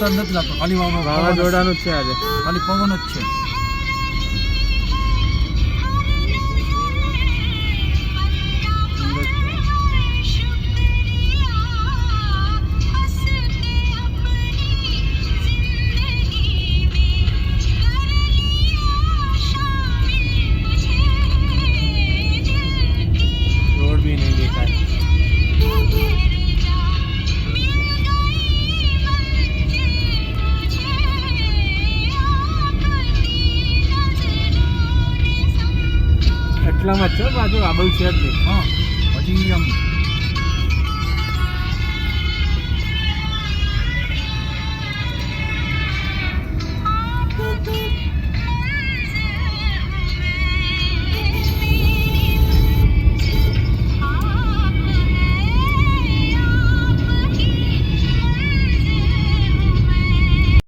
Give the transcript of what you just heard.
વરસાદ નથી લાગતો, ખાલી વાવાઝોડાનું જ છે આજે. ખાલી પવન જ છે. રોડ બી નહીં દેખાય. એટલામાં જ છે, બાજુ આબુ છે જ નહીં. હા, હજી આમ